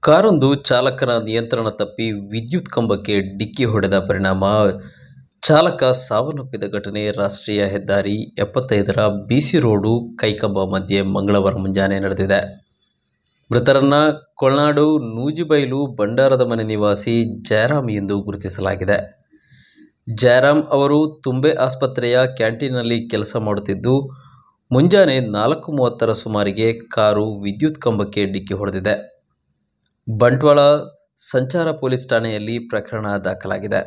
ಕಾರೊಂದು ಚಾಲಕನ ನಿಯಂತ್ರಣ ತಪ್ಪಿ ವಿದ್ಯುತ್ ಕಂಬಕ್ಕೆ ಡಿಕ್ಕಿ ಹೊಡೆದ ಪರಿಣಾಮ ಚಾಲಕ ಸಾವನ್ನಪ್ಪಿದ ಘಟನೆ ರಾಷ್ಟ್ರೀಯ ಹೆದ್ದಾರಿ 75ರ ಬಿಸಿ ರೋಡು ಕೈಕಂಬ ಮಧ್ಯೆ ಮಂಗಳವಾರ ಮುಂಜಾನೆ ನಡೆದಿದೆ. ಮೃತರನ್ನ ಕೊಳನಾಡು ನೂಜಿಬೈಲು ಬಂಡಾರದ ಮನೆ ನಿವಾಸಿ ಜಯರಾಮ್ ಎಂದು ಗುರುತಿಸಲಾಗಿದೆ. ಜಯರಾಮ್ ಅವರು ತುಂಬೆ ಆಸ್ಪತ್ರೆಯ ಕ್ಯಾಂಟೀನ್ನಲ್ಲಿ ಕೆಲಸ ಮಾಡುತ್ತಿದ್ದು, ಮುಂಜಾನೆ 4:30ರ ಸುಮಾರಿಗೆ ಕಾರು ವಿದ್ಯುತ್ ಕಂಬಕ್ಕೆ ಡಿಕ್ಕಿ ಹೊಡೆದಿದೆ. ಬಂಟ್ವಾಳ ಸಂಚಾರ ಪೊಲೀಸ್ ಠಾಣೆಯಲ್ಲಿ ಪ್ರಕರಣ ದಾಖಲಾಗಿದೆ.